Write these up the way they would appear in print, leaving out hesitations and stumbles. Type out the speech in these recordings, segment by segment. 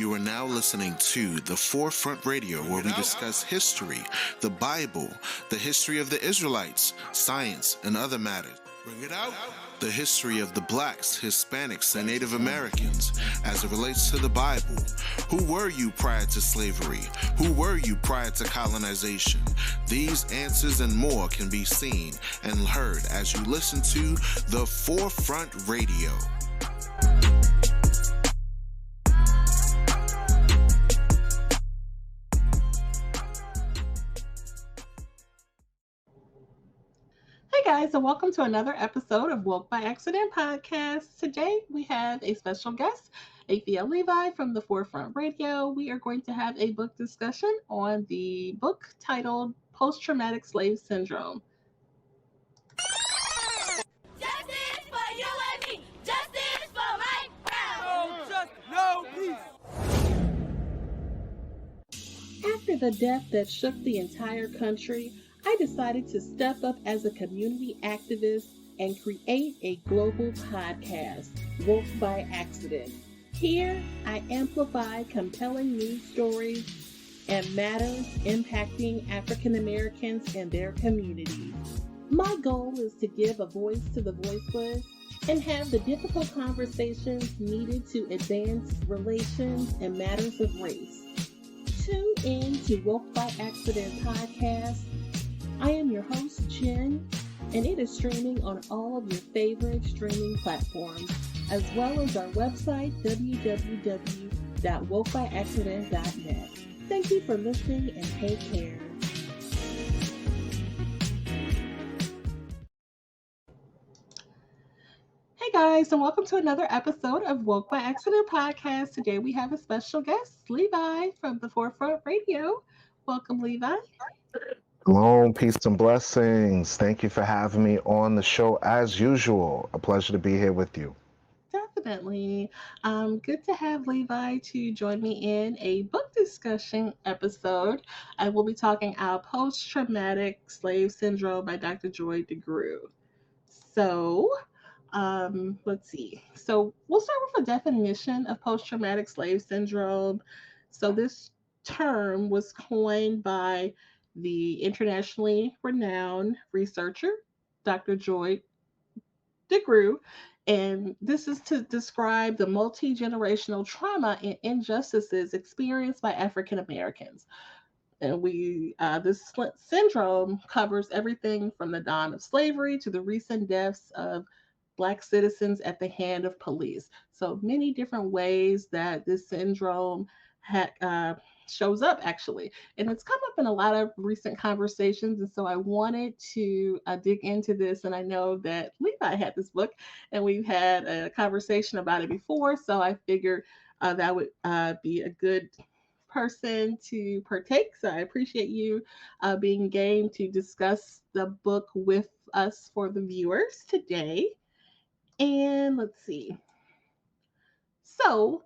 You are now listening to The Forefront Radio, where we discuss history, the Bible, the history of the Israelites, science, and other matters. Bring it out. The history of the blacks, Hispanics, and Native Americans as it relates to the Bible. Who were you prior to slavery? Who were you prior to colonization? These answers and more can be seen and heard as you listen to The Forefront Radio. Hey guys, and welcome to another episode of Woke by Accident podcast. Today we have a special guest, A.F.L. Levi from the Forefront Radio. We are going to have a book discussion on the book titled Post-Traumatic Slave Syndrome. Justice for you and me! Justice for Mike Brown! No peace! After the death that shook the entire country, I decided to step up as a community activist and create a global podcast, Woke by Accident. Here, I amplify compelling news stories and matters impacting African Americans and their communities. My goal is to give a voice to the voiceless and have the difficult conversations needed to advance relations and matters of race. Tune in to Woke by Accident podcast. I am your host, Jen, and it is streaming on all of your favorite streaming platforms, as well as our website, www.wokebyaccident.net. Thank you for listening and take care. Hey guys, and welcome to another episode of Woke by Accident podcast. Today we have a special guest, Levi from the Forefront Radio. Welcome, Levi. Shalom, peace and blessings. Thank you for having me on the show as usual. A pleasure to be here with you. Definitely. Good to have Levi to join me in a book discussion episode. I will be talking about Post-Traumatic Slave Syndrome by Dr. Joy Degruy. So, let's see. So we'll start with a definition of post-traumatic slave syndrome. So this term was coined by the internationally renowned researcher, Dr. Joy Degruy, and this is to describe the multi-generational trauma and injustices experienced by African Americans. And this syndrome covers everything from the dawn of slavery to the recent deaths of Black citizens at the hand of police. So many different ways that this syndrome shows up, actually. And it's come up in a lot of recent conversations. And so I wanted to dig into this. And I know that Levi had this book and we've had a conversation about it before. So I figured that would be a good person to partake. So I appreciate you being game to discuss the book with us for the viewers today. And let's see. So,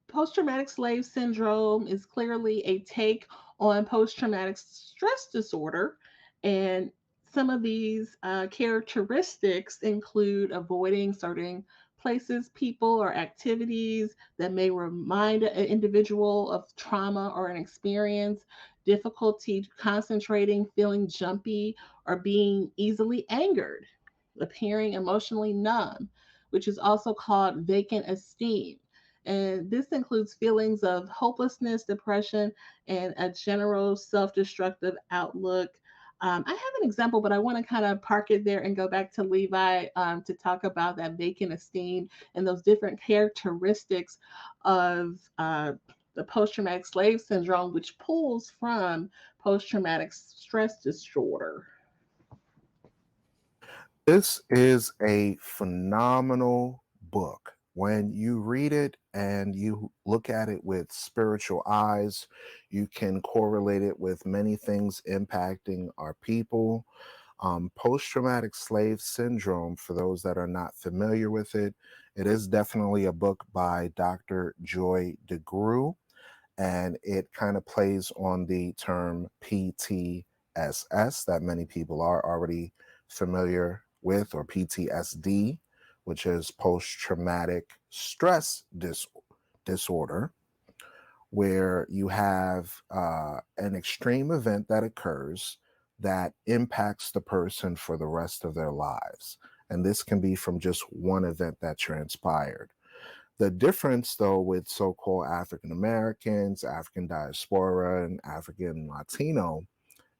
post-traumatic slave syndrome is clearly a take on post-traumatic stress disorder. And some of these characteristics include avoiding certain places, people, or activities that may remind an individual of trauma or an experience, difficulty concentrating, feeling jumpy, or being easily angered, appearing emotionally numb, which is also called vacant esteem. And this includes feelings of hopelessness, depression, and a general self-destructive outlook. I have an example, but I want to kind of park it there and go back to Levi to talk about that vacant esteem and those different characteristics of the post-traumatic slave syndrome, which pulls from post-traumatic stress disorder. This is a phenomenal book. When you read it and you look at it with spiritual eyes, you can correlate it with many things impacting our people. Post-traumatic slave syndrome, for those that are not familiar with it, it is definitely a book by Dr. Joy Degruy, and it kind of plays on the term PTSS that many people are already familiar with, or PTSD, which is post-traumatic stress disorder. where you have an extreme event that occurs that impacts the person for the rest of their lives. And this can be from just one event that transpired. The difference, though, with so called African Americans, African diaspora, and African Latino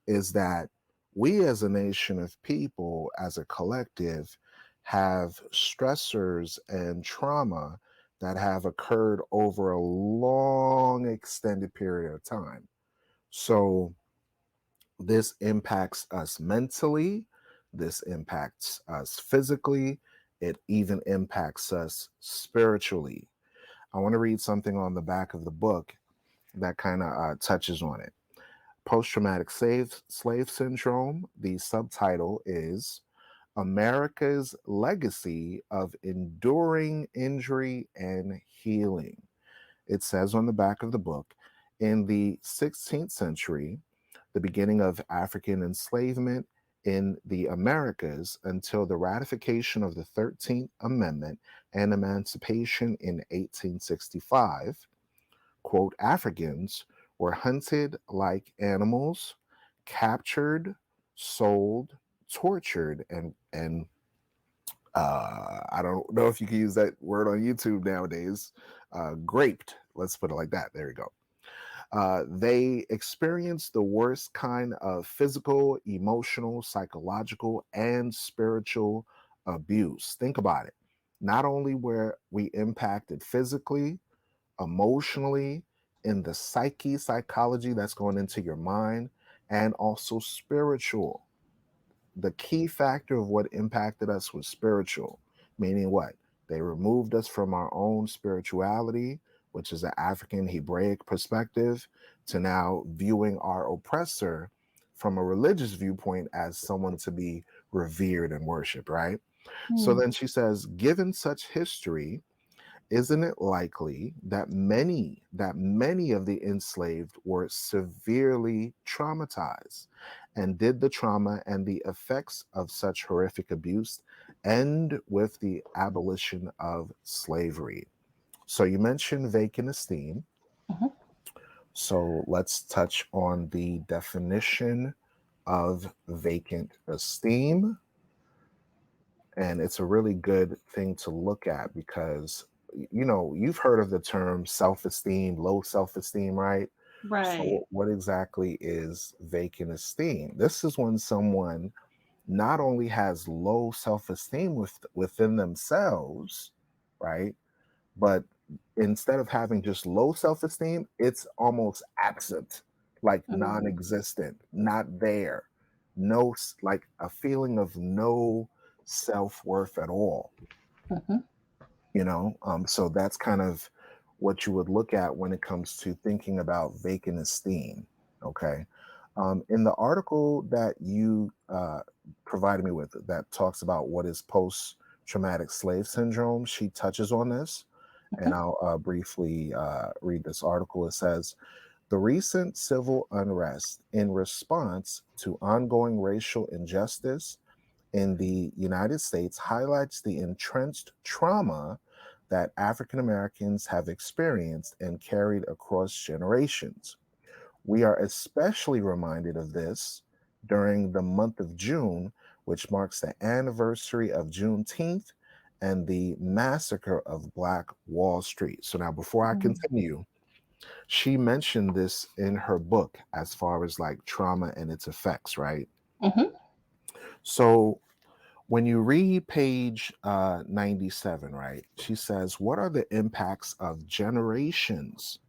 is that we as a nation of people, as a collective, have stressors and trauma that have occurred over a long extended period of time. So this impacts us mentally, this impacts us physically, it even impacts us spiritually. I want to read something on the back of the book that kind of touches on it. Post traumatic slave syndrome, the subtitle is America's Legacy of Enduring Injury and Healing. It says on the back of the book, in the 16th century, the beginning of African enslavement in the Americas until the ratification of the 13th Amendment and emancipation in 1865, quote, Africans were hunted like animals, captured, sold, tortured, and I don't know if you can use that word on YouTube nowadays, graped. Let's put it like that. There you go. They experienced the worst kind of physical, emotional, psychological, and spiritual abuse. Think about it. Not only were we impacted physically, emotionally, in the psyche, psychology that's going into your mind, and also spiritual. The key factor of what impacted us was spiritual, meaning what? They removed us from our own spirituality, which is an African Hebraic perspective, to now viewing our oppressor from a religious viewpoint as someone to be revered and worshiped, right? So Mm. then she says, given such history, isn't it likely that many of the enslaved were severely traumatized? And did the trauma and the effects of such horrific abuse end with the abolition of slavery? So you mentioned vacant esteem. Mhm. So let's touch on the definition of vacant esteem. And it's a really good thing to look at because you've heard of the term self-esteem, low self-esteem, right? Right. So what exactly is vacant esteem? This is when someone not only has low self-esteem within themselves, right, but instead of having just low self-esteem, it's almost absent, like Mm. non-existent, not there, like a feeling of no self-worth at all. Mhm. So that's kind of what you would look at when it comes to thinking about vacant esteem. Okay. In the article that you provided me with that talks about what is post-traumatic slave syndrome, she touches on this, and Mhm. I'll briefly read this article. It says, the recent civil unrest in response to ongoing racial injustice in the United States highlights the entrenched trauma that African Americans have experienced and carried across generations. We are especially reminded of this during the month of June, which marks the anniversary of Juneteenth and the massacre of Black Wall Street. So, now before I Mm. continue, she mentioned this in her book as far as like trauma and its effects, right? Mhm. So, when you read page 97, right, she says, what are the impacts of generations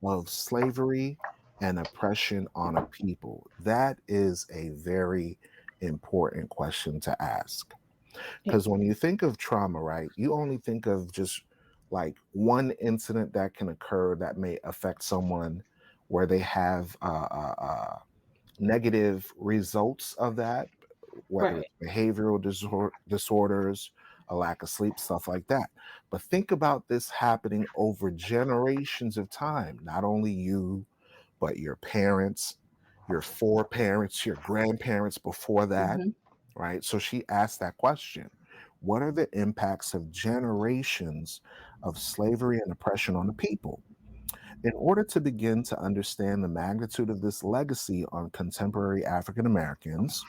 of slavery and oppression on a people? That is a very important question to ask. Yeah. Because when you think of trauma, right, you only think of just like one incident that can occur that may affect someone where they have negative results of that, whether Right. it's behavioral disorders, a lack of sleep, stuff like that. But think about this happening over generations of time. Not only you, but your parents, your foreparents, your grandparents before that, Mhm. right? So she asked that question. What are the impacts of generations of slavery and oppression on the people? In order to begin to understand the magnitude of this legacy on contemporary African Americans,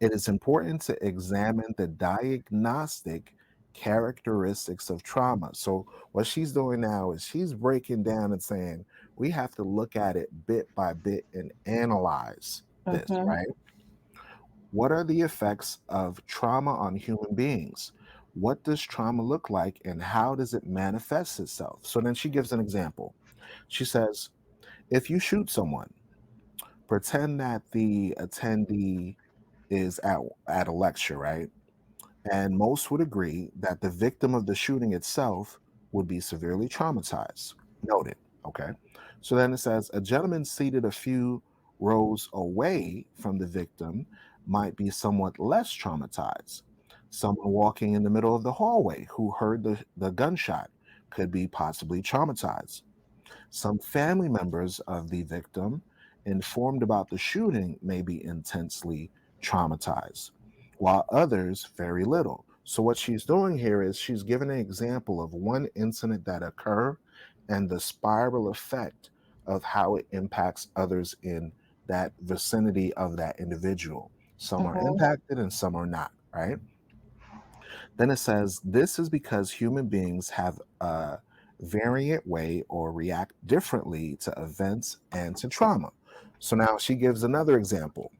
it is important to examine the diagnostic characteristics of trauma. So, what she's doing now is she's breaking down and saying we have to look at it bit by bit and analyze this, Mm-hmm. right? What are the effects of trauma on human beings? What does trauma look like and how does it manifest itself? So then she gives an example. She says, if you shoot someone, pretend that the attendee is at a lecture, right? And most would agree that the victim of the shooting itself would be severely traumatized. Noted. Okay. So then it says a gentleman seated a few rows away from the victim might be somewhat less traumatized. Someone walking in the middle of the hallway who heard the gunshot could be possibly traumatized. Some family members of the victim, informed about the shooting, may be intensely traumatized, while others very little. So, what she's doing here is she's giving an example of one incident that occurred and the spiral effect of how it impacts others in that vicinity of that individual. Some are Mm-hmm. impacted and some are not, right? Then it says, this is because human beings have a variant way or react differently to events and to trauma. So now she gives another example.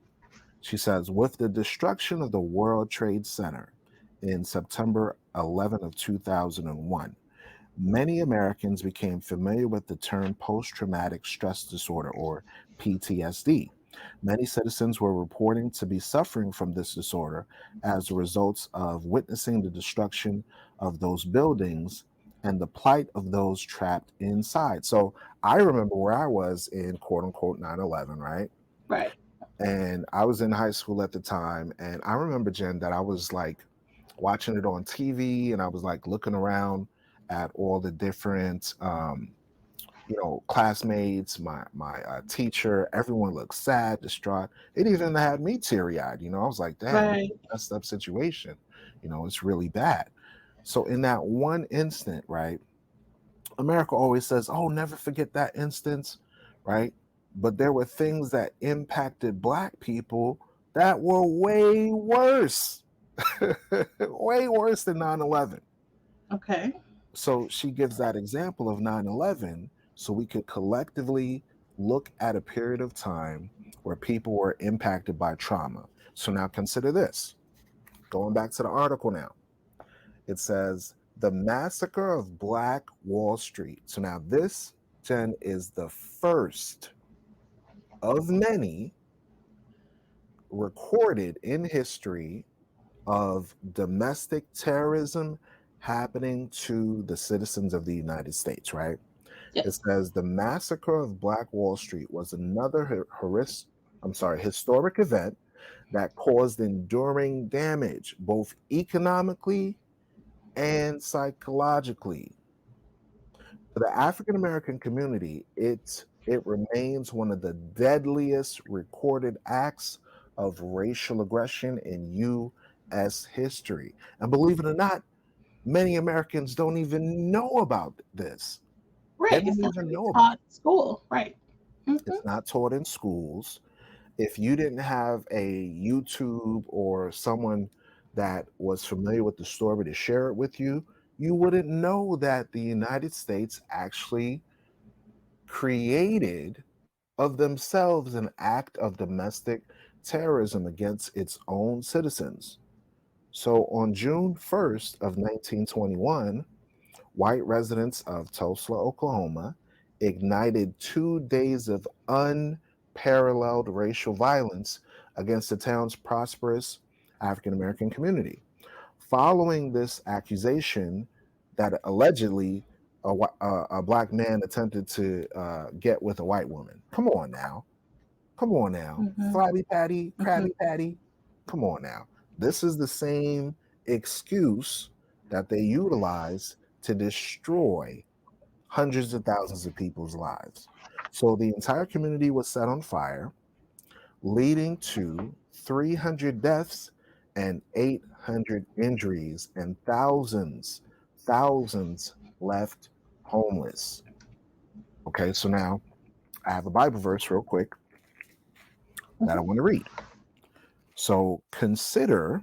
She says, with the destruction of the World Trade Center in September 11 of 2001, many Americans became familiar with the term post traumatic stress disorder or PTSD. Many citizens were reporting to be suffering from this disorder as a result of witnessing the destruction of those buildings and the plight of those trapped inside. So I remember where I was in quote unquote 9/11, right? Right. And I was in high school at the time. And I remember, Jen, that I was like watching it on TV and I was like looking around at all the different classmates, my teacher, everyone looked sad, distraught. It even had me teary-eyed. I was like, damn, this Right. is a messed up situation. It's really bad. So in that one instant, right, America always says, oh, never forget that instance, right? But there were things that impacted Black people that were way worse, way worse than 9/11. Okay. So she gives that example of 9/11 so we could collectively look at a period of time where people were impacted by trauma. So now consider this. Going back to the article now. It says the massacre of Black Wall Street. So now this, Jen, is the first of many recorded in history of domestic terrorism happening to the citizens of the United States, right? It Yes. says the massacre of Black Wall Street was another historic event that caused enduring damage, both economically and psychologically. For the African American community, it remains one of the deadliest recorded acts of racial aggression in U.S. history. And believe it or not, many Americans don't even know about this. They Right. don't It's not even really know about taught in school. Right. Mm-hmm. It's not taught in schools. If you didn't have a YouTube or someone that was familiar with the story to share it with you, you wouldn't know that the United States actually created of themselves an act of domestic terrorism against its own citizens. So on June 1st of 1921, white residents of Tulsa, Oklahoma, ignited 2 days of unparalleled racial violence against the town's prosperous African American community. Following this accusation that allegedly a Black man attempted to get with a white woman. Come on now. Come on now. Mm-hmm. Flabby Patty, Mm-hmm. Krabby Patty. Come on now. This is the same excuse that they utilize to destroy hundreds of thousands of people's lives. So the entire community was set on fire, leading to 300 deaths and 800 injuries, and thousands left homeless. Okay, so now I have a Bible verse real quick that I want to read. So consider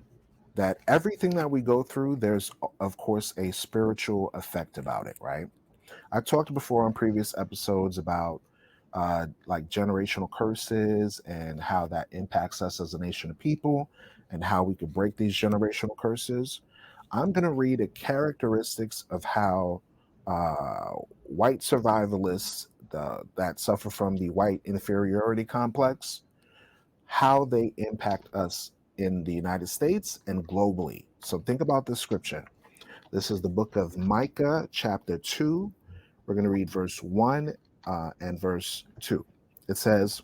that everything that we go through, there's, of course, a spiritual effect about it, right? I talked before on previous episodes about like generational curses and how that impacts us as a nation of people and how we could break these generational curses. I'm going to read the characteristics of how white survivalists that suffer from the white inferiority complex, how they impact us in the United States and globally. So think about this scripture. This is the book of Micah, chapter 2. We're going to read verse 1 and verse 2. It says,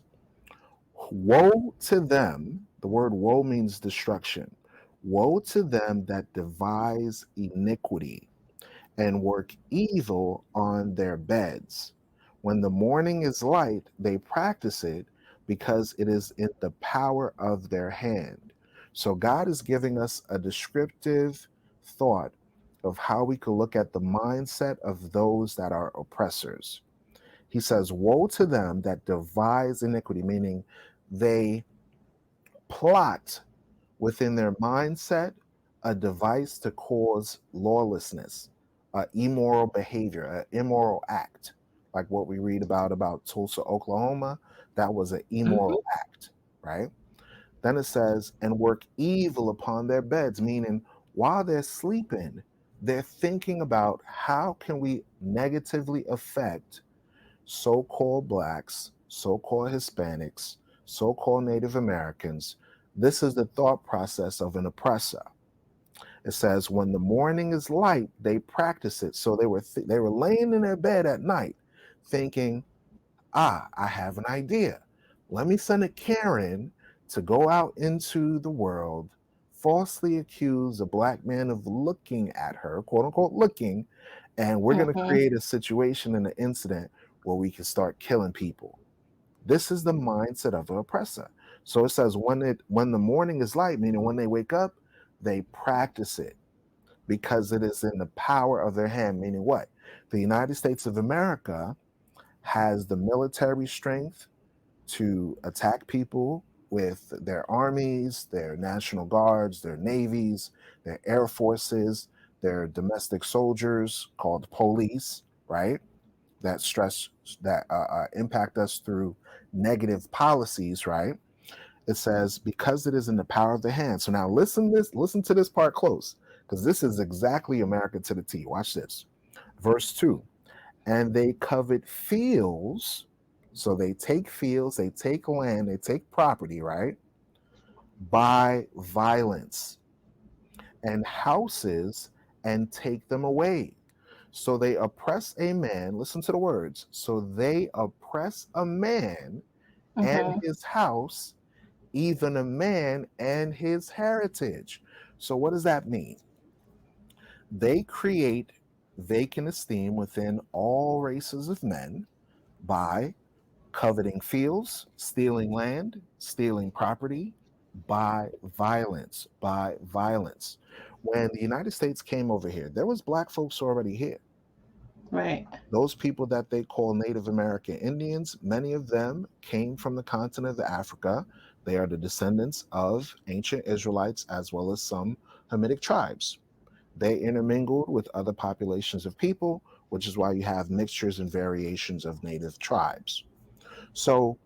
woe to them. The word woe means destruction. Woe to them that devise iniquity and work evil on their beds. When the morning is light, they practice it because it is in the power of their hand. So God is giving us a descriptive thought of how we could look at the mindset of those that are oppressors. He says, woe to them that devise iniquity, meaning they plot within their mindset a device to cause lawlessness, immoral behavior, an immoral act, like what we read about Tulsa, Oklahoma. That was an Mm-hmm. immoral act, right? Then it says, and work evil upon their beds, meaning while they're sleeping, they're thinking about how can we negatively affect so-called blacks, so-called Hispanics, so-called Native Americans. This is the thought process of an oppressor. It says, when the morning is light, they practice it. So they were laying in their bed at night thinking, I have an idea. Let me send a Karen to go out into the world, falsely accuse a black man of looking at her, quote unquote, looking, and we're going to Mm-hmm. create a situation and an incident where we can start killing people. This is the mindset of an oppressor. So it says when the morning is light, meaning when they wake up, they practice it because it is in the power of their hand. Meaning what? The United States of America has the military strength to attack people with their armies, their national guards, their navies, their air forces, their domestic soldiers called police, right? That stress that impact us through negative policies, right? It says because it is in the power of the hand. So now listen to this part close, because this is exactly America to the T. Watch this. Verse 2. And they covet fields. So they take fields, they take land, they take property, right? By violence, and houses and take them away. So they oppress a man. Listen to the words. So they oppress a man and Mm-hmm. his house, even a man and his heritage. So what does that mean? They create vacant esteem within all races of men by coveting fields, stealing land, stealing property, by violence, by violence. When the United States came over here, there was black folks already here. Right. Those people that they call Native American Indians, many of them came from the continent of Africa. They are the descendants of ancient Israelites as well as some Hamitic tribes. They intermingled with other populations of people, which is why you have mixtures and variations of native tribes. So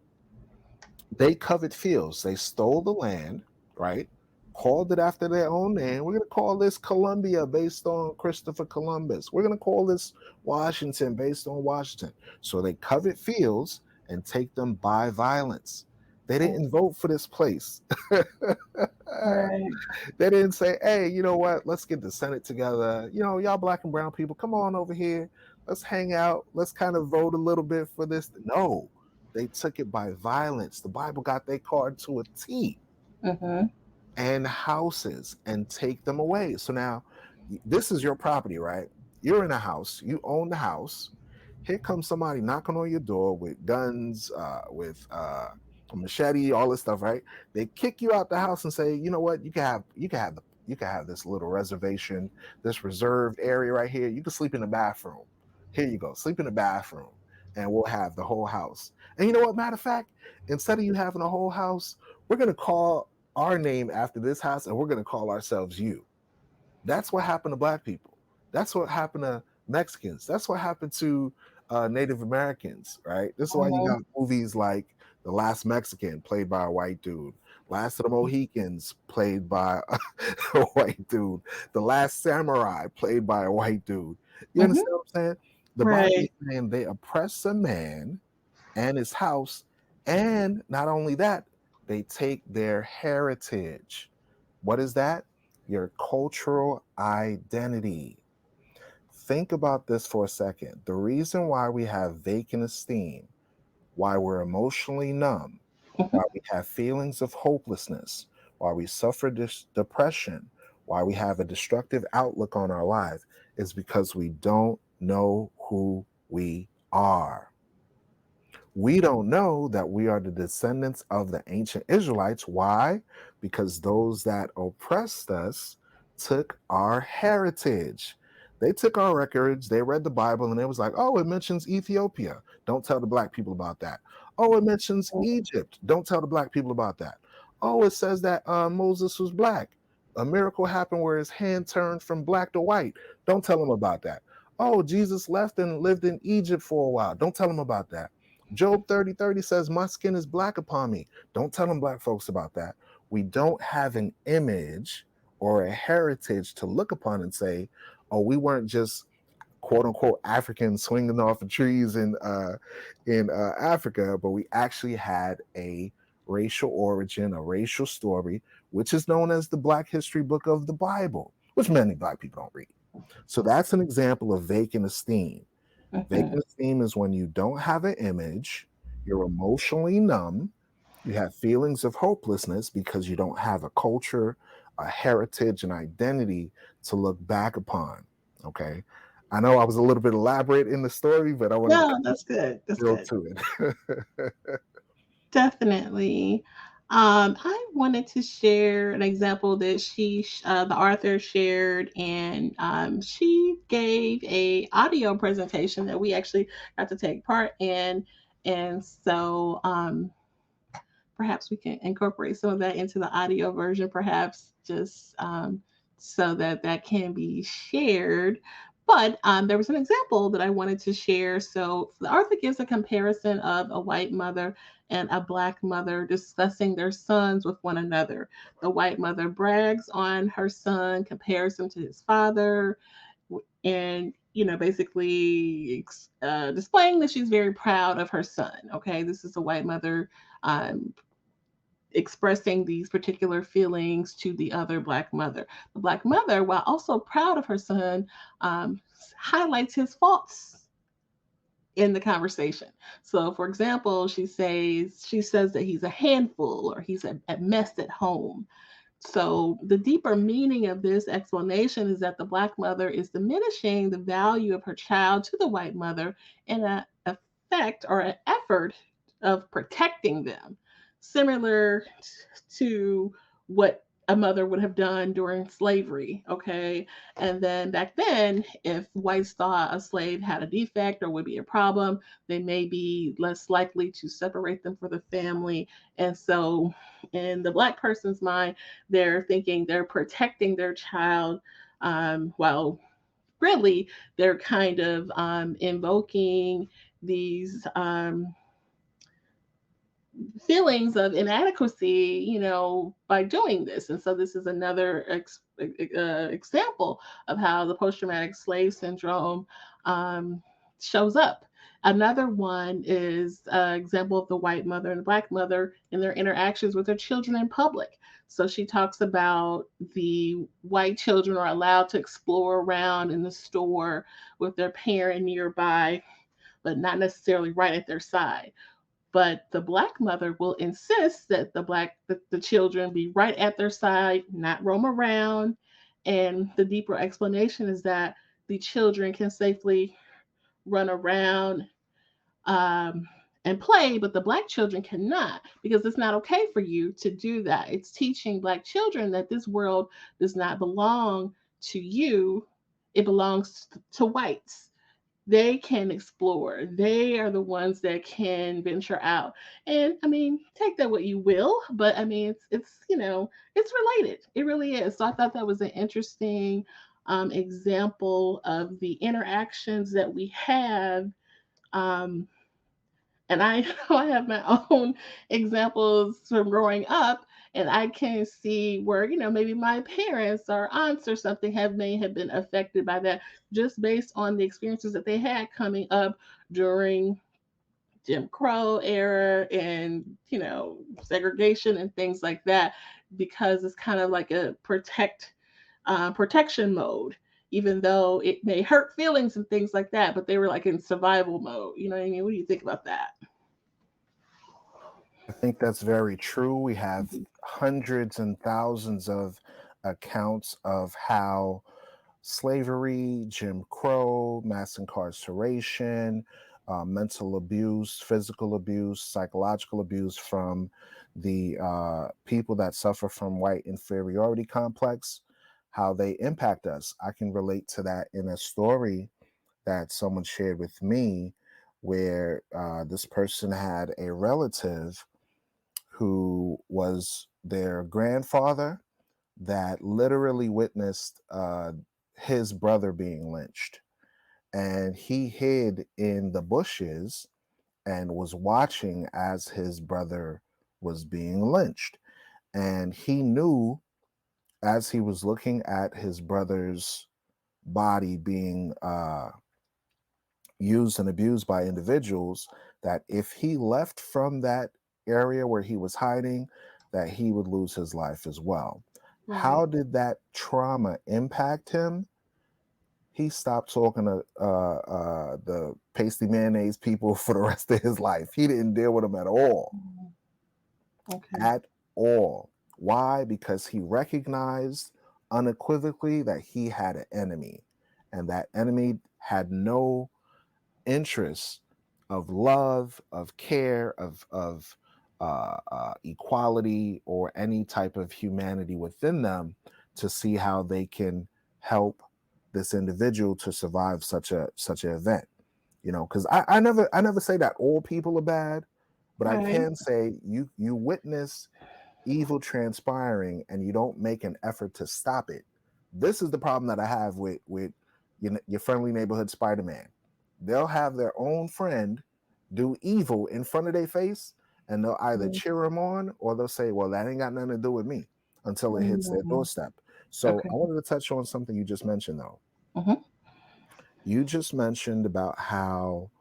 they covered fields. They stole the land, right? Called it after their own name. We're going to call this Columbia based on Christopher Columbus. We're going to call this Washington based on Washington. So they covered fields and take them by violence. They didn't vote for this place. Right. They didn't say, hey, you know what? Let's get the Senate together. You know, y'all black and brown people, come on over here. Let's hang out. Let's kind of vote a little bit for this. No, they took it by violence. The Bible got their card to a T, Mm-hmm. and houses and take them away. So now this is your property, right? You're in a house, you own the house. Here comes somebody knocking on your door with guns, with a machete, all this stuff, right? They kick you out the house and say, you know what, you can have this little reservation, this reserved area right here. You can sleep in the bathroom. Here you go, sleep in the bathroom. and we'll have the whole house. And you know what? Matter of fact, instead of you having a whole house, we're gonna call our name after this house, and we're gonna call ourselves you. That's what happened to Black people. That's what happened to Mexicans. That's what happened to Native Americans, right? This is why you Mhm. got movies like The Last Mexican, played by a white dude, Last of the Mohicans, played by a white dude, The Last Samurai, played by a white dude. You Mhm. understand what I'm saying? The Bible is Right. saying they oppress a man and his house, and not only that, they take their heritage. What is that? Your cultural identity. Think about this for a second. The reason why we have vacant esteem, why we're emotionally numb, Mhm. why we have feelings of hopelessness, why we suffer depression, why we have a destructive outlook on our life is because we don't know who we are. We don't know that we are the descendants of the ancient Israelites. Why? Because those that oppressed us took our heritage. They took our records, they read the Bible, and it was like, oh, it mentions Ethiopia. Don't tell the Black people about that. Oh, it mentions Egypt. Don't tell the Black people about that. Oh, it says that Moses was Black. A miracle happened where his hand turned from black to white. Don't tell them about that. Oh, Jesus left and lived in Egypt for a while. Don't tell them about that. Job 30:30 says, my skin is black upon me. Don't tell them Black folks about that. We don't have an image or a heritage to look upon and say, oh, we weren't just quote unquote Africans swinging off of trees in Africa, but we actually had a racial origin, a racial story, which is known as the Black History Book of the Bible, which many Black people don't read. So that's an example of vacant esteem. Mhm. Vacant esteem is when you don't have an image, you're emotionally numb, you have feelings of hopelessness because you don't have a culture, a heritage, an identity to look back upon. Okay. I know I was a little bit elaborate in the story, but I wanted to No, that's good. That's build good. to it. Definitely. I wanted to share an example that the author shared, and she gave a audio presentation that we actually got to take part in, and so perhaps we can incorporate some of that into the audio version, perhaps just so that that can be shared. But there was an example that I wanted to share. So the author gives a comparison of a white mother and a black mother discussing their sons with one another. The white mother brags on her son, compares him to his father, and basically displaying that she's very proud of her son. Okay, this is a white mother um, expressing these particular feelings to the other black mother. The black mother, while also proud of her son, um, highlights his faults in the conversation. So, for example, she says that he's a handful or he's a mess at home. So, the deeper meaning of this explanation is that the Black mother is diminishing the value of her child to the white mother in an effect or an effort of protecting them, similar to what a mother would have done during slavery. Okay. And then back then, if whites thought a slave had a defect or would be a problem, they may be less likely to separate them for the family. And so, in the Black person's mind, they're thinking they're protecting their child, while really they're kind of invoking these feelings of inadequacy, by doing this. And so this is another example of how the post traumatic slave syndrome um, shows up. Another one is an example of the white mother and the black mother in their interactions with their children in public. So she talks about the white children are allowed to explore around in the store with their parent nearby, but not necessarily right at their side. But the black mother will insist that the children be right at their side, not roam around. And the deeper explanation is that the children can safely run around um, and play, but the black children cannot, because it's not okay for you to do that. It's teaching black children that this world does not belong to you, it belongs to whites. they can explore. They are the ones that can venture out. And I mean, take that what you will, but I mean, it's related. It really is. So I thought that was an interesting example of the interactions that we have. Um, and I know I have my own examples from growing up, and I can see where, maybe my parents or aunts or something may have been affected by that just based on the experiences that they had coming up during Jim Crow era and, segregation and things like that, because it's kind of like a protection mode, even though it may hurt feelings and things like that, but they were like in survival mode. You know what I mean? What do you think about that? I think that's very true. We have hundreds and thousands of accounts of how slavery, Jim Crow, mass incarceration, mental abuse, physical abuse, psychological abuse from the people that suffer from white inferiority complex, how they impact us. I can relate to that in a story that someone shared with me where this person had a relative who was their grandfather that literally witnessed his brother being lynched. And he hid in the bushes and was watching as his brother was being lynched. And he knew as he was looking at his brother's body being used and abused by individuals that if he left from that area where he was hiding, that he would lose his life as well. Right. How did that trauma impact him? He stopped talking to the pasty mayonnaise people for the rest of his life. He didn't deal with them at all. Mhm. Okay. At all. Why? Because he recognized unequivocally that he had an enemy, and that enemy had no interests of love, of care, of equality, or any type of humanity within them to see how they can help this individual to survive such an event. Because I never say that all people are bad, but I Right. can say you witness evil transpiring and you don't make an effort to stop it. This is the problem that I have with your friendly neighborhood Spider-Man. They'll have their own friend do evil in front of their face, and they'll either Mhm. cheer him on or they'll say, "Well, that ain't got nothing to do with me," until it hits their Mhm. doorstep. So Okay. I wanted to touch on something you just mentioned, though. Mhm. You just mentioned about how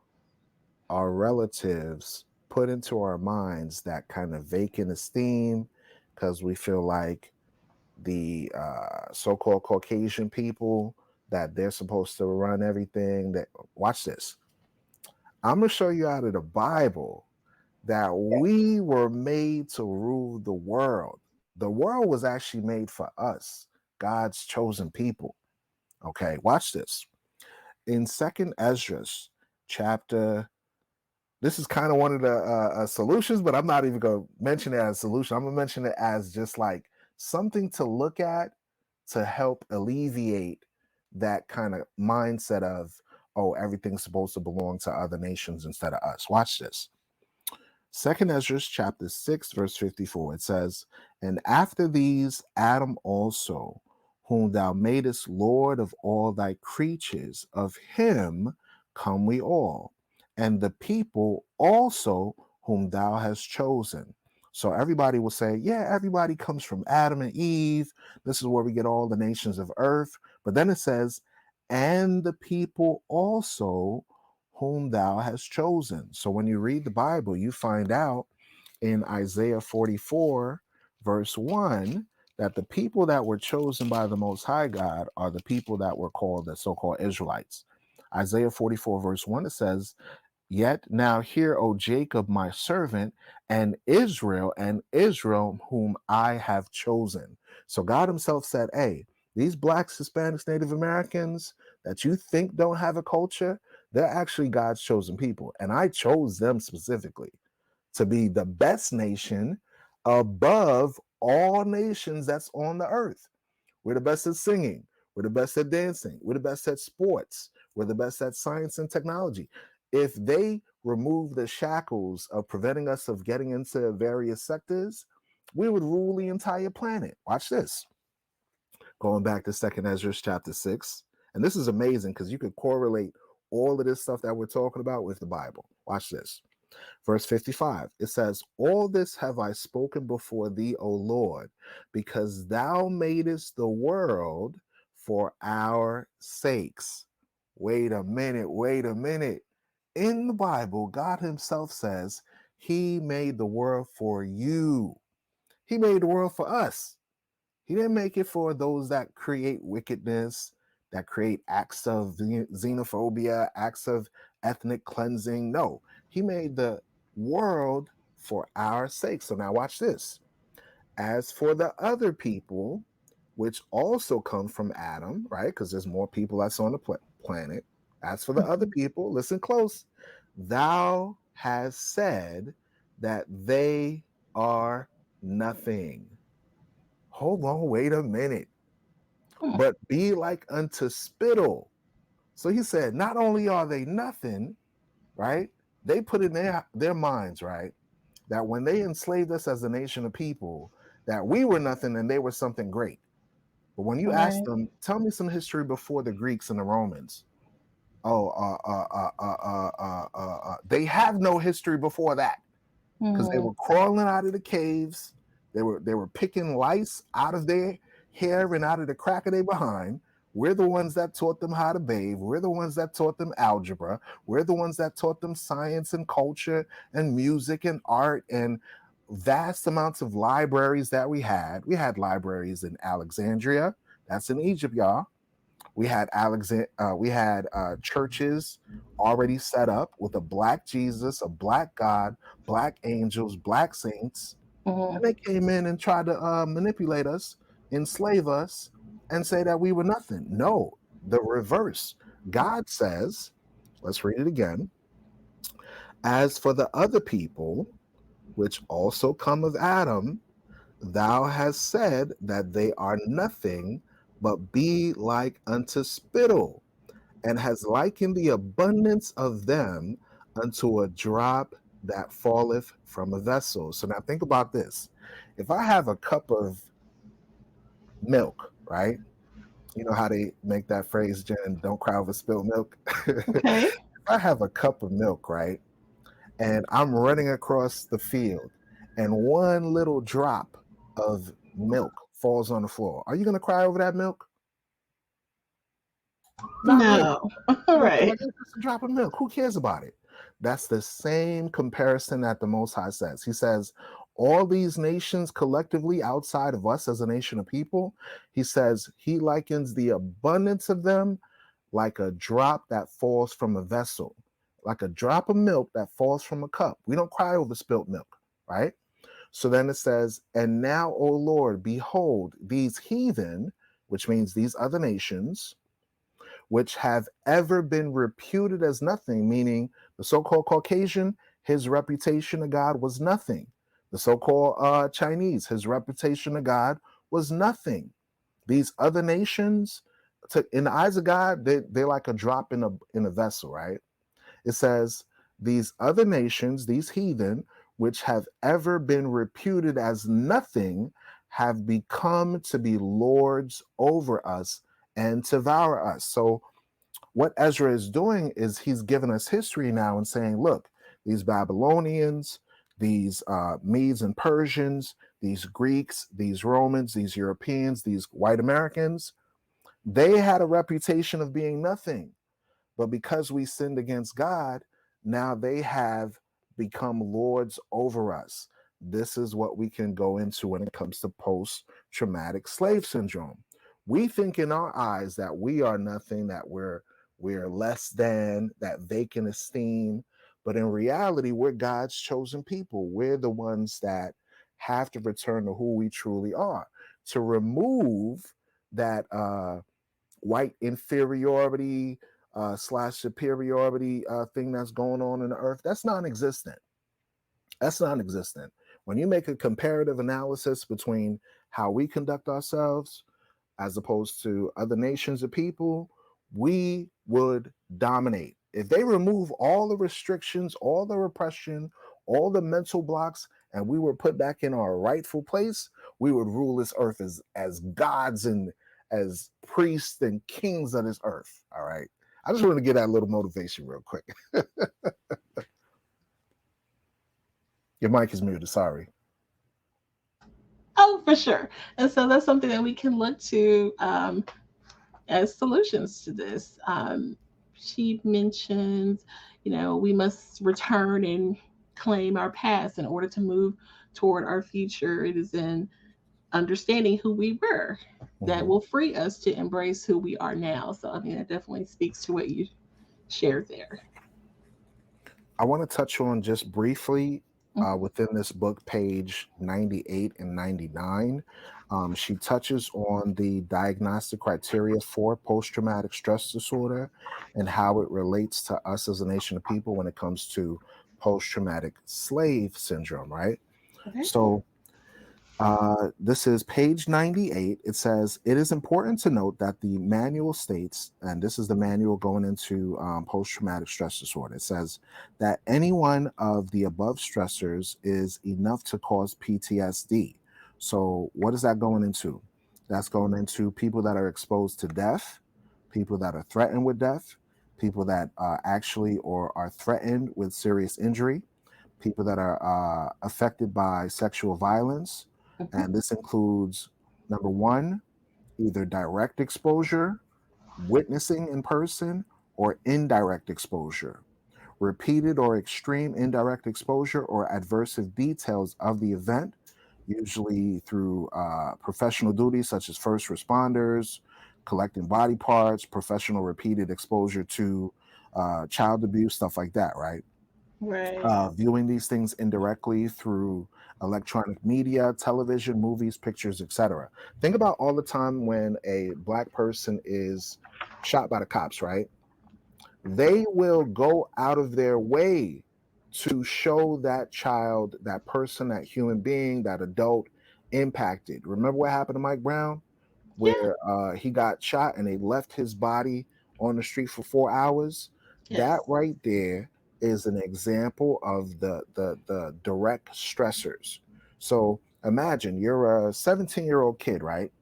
our relatives put into our minds that kind of vacant esteem because we feel like the so-called Caucasian people that they're supposed to run everything. That watch this. I'm gonna show you out of the Bible that we were made to rule the world. The world was actually made for us, God's chosen people. Okay, watch this. In Second Esdras chapter, this is kind of one of the solutions, but I'm not even going to mention it as a solution. I'm going to mention it as just like something to look at to help alleviate that kind of mindset of, oh, everything's supposed to belong to other nations instead of us. Watch this. Second Ezra chapter 6, verse 54, it says, "And after these Adam also, whom thou madest Lord of all thy creatures, of him come we all, and the people also whom thou hast chosen." So everybody will say, yeah, everybody comes from Adam and Eve. This is where we get all the nations of earth. But then it says, and the people also whom thou hast chosen. So when you read the Bible, you find out in Isaiah 44, verse 1, that the people that were chosen by the Most High God are the people that were called the so called Israelites. Isaiah 44, verse 1, it says, "Yet now hear, O Jacob, my servant, and Israel, whom I have chosen." So God Himself said, hey, these blacks, Hispanics, Native Americans that you think don't have a culture, they're actually God's chosen people. And I chose them specifically to be the best nation above all nations that's on the earth. We're the best at singing. We're the best at dancing. We're the best at sports. We're the best at science and technology. If they remove the shackles of preventing us of getting into various sectors, we would rule the entire planet. Watch this. Going back to Second Ezra chapter 6. And this is amazing because you could correlate all of this stuff that we're talking about with the Bible. Watch this. Verse 55, it says, all this have I spoken before thee, O Lord, because thou madest the world for our sakes. Wait a minute, wait a minute. In the Bible, God himself says he made the world for you. He made the world for us. He didn't make it for those that create wickedness, that create acts of xenophobia, acts of ethnic cleansing. No, he made the world for our sake. So now watch this. As for the other people, which also come from Adam, right? Because there's more people that's on the planet. As for the other people, listen close. Thou hast said that they are nothing. Hold on, wait a minute. But be like unto spittle. So he said, not only are they nothing, right? They put in their minds, right, that when they enslaved us as a nation of people, that we were nothing and they were something great. But when you ask Right. them, tell me some history before the Greeks and the Romans. Oh, they have no history before that because they were crawling out of the caves. They were picking lice out of their hair and out of the crack of their behind. We're the ones that taught them how to bathe. We're the ones that taught them algebra. We're the ones that taught them science and culture and music and art and vast amounts of libraries that we had. We had libraries in Alexandria. That's in Egypt, y'all. We had churches already set up with a black Jesus, a black God, black angels, black saints, and they came in and tried to manipulate us, enslave us, and say that we were nothing. No, the reverse. God says, let's read it again. As for the other people, which also come of Adam, thou hast said that they are nothing, but be like unto spittle, and has likened the abundance of them unto a drop that falleth from a vessel. So now think about this. If I have a cup of milk, right? You know how they make that phrase, Jen, don't cry over spilled milk? Okay. If I have a cup of milk, right? And I'm running across the field and one little drop of milk falls on the floor, are you going to cry over that milk? Not really. No. No, because Right. like it's just a drop of milk. Who cares about it? That's the same comparison that the Most High says. He says, all these nations collectively outside of us as a nation of people, he says he likens the abundance of them like a drop that falls from a vessel, like a drop of milk that falls from a cup. We don't cry over spilt milk, right? So then it says, and now, O Lord, behold, these heathen, which means these other nations, which have ever been reputed as nothing, meaning the so-called Caucasian, his reputation to God was nothing. The so-called Chinese, his reputation to God was nothing. These other nations, in the eyes of God, they're like a drop in a vessel, right? It says, these other nations, these heathen, which have ever been reputed as nothing, have become to be lords over us and to devour us. So what Ezra is doing is he's giving us history now and saying, look, these Babylonians, these Medes and Persians, these Greeks, these Romans, these Europeans, these white Americans, they had a reputation of being nothing. But because we sinned against God, now they have become lords over us. This is what we can go into when it comes to post-traumatic slave syndrome. We think in our eyes that we are nothing, that we're less than, that they can esteem. But in reality, we're God's chosen people. We're the ones that have to return to who we truly are. To remove that white inferiority slash superiority thing that's going on in the earth, that's non-existent. That's non-existent. When you make a comparative analysis between how we conduct ourselves as opposed to other nations of people, we would dominate. If they remove all the restrictions, all the repression, all the mental blocks, and we were put back in our rightful place, we would rule this earth as gods and as priests and kings of this earth. All right. I just want to get that little motivation real quick. Your mic is muted. Sorry. Oh, for sure. And so that's something that we can look to as solutions to this. She mentions, we must return and claim our past in order to move toward our future. It is in understanding who we were that will free us to embrace who we are now. So, I mean, that definitely speaks to what you shared there. I want to touch on just briefly Mhm. within this book, page 98 and 99. She touches on the diagnostic criteria for post traumatic stress disorder and how it relates to us as a nation of people when it comes to post traumatic slave syndrome, right? Okay. So, this is page 98. It says, it is important to note that the manual states, and this is the manual going into post traumatic stress disorder. It says that any one of the above stressors is enough to cause PTSD. So, what is that going into? That's going into people that are exposed to death, people that are threatened with death, people that actually or are threatened with serious injury, people that are affected by sexual violence. Mhm. And this includes number one, either direct exposure, witnessing in person, or indirect exposure. Repeated or extreme indirect exposure or adversive details of the event, usually through professional duties such as first responders, collecting body parts, professional repeated exposure to child abuse, stuff like that, right? Right. Viewing these things indirectly through electronic media, television, movies, pictures, etc. Think about all the time when a black person is shot by the cops, right? They will go out of their way to show that child, that person, that human being, that adult impacted. Remember what happened to Mike Brown? Yeah. Where he got shot and they left his body on the street for 4 hours. That Yes. right there is an example of the direct stressors. So imagine you're a 17-year-old kid, right?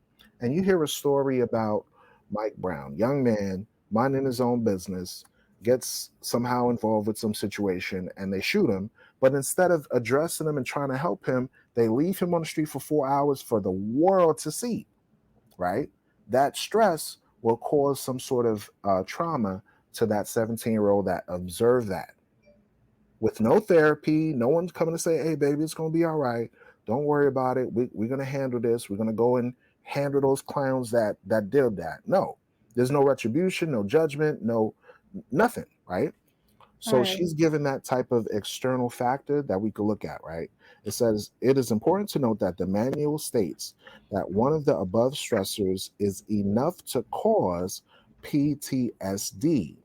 And you hear a story about Mike Brown, young man minding his own business, gets somehow involved with some situation and they shoot him. But instead of addressing him and trying to help him, they leave him on the street for 4 hours for the world to see, right? That stress will cause some sort of trauma to that 17-year-old that observed that. With no therapy, no one's coming to say, hey, baby, it's going to be all right. Don't worry about it. We're going to handle this. We're going to go and handle those clowns that did that. No, there's no retribution, no judgment, no nothing, right? So Right. she's given that type of external factor that we could look at, right? It says it is important to note that the manual states that one of the above stressors is enough to cause PTSD.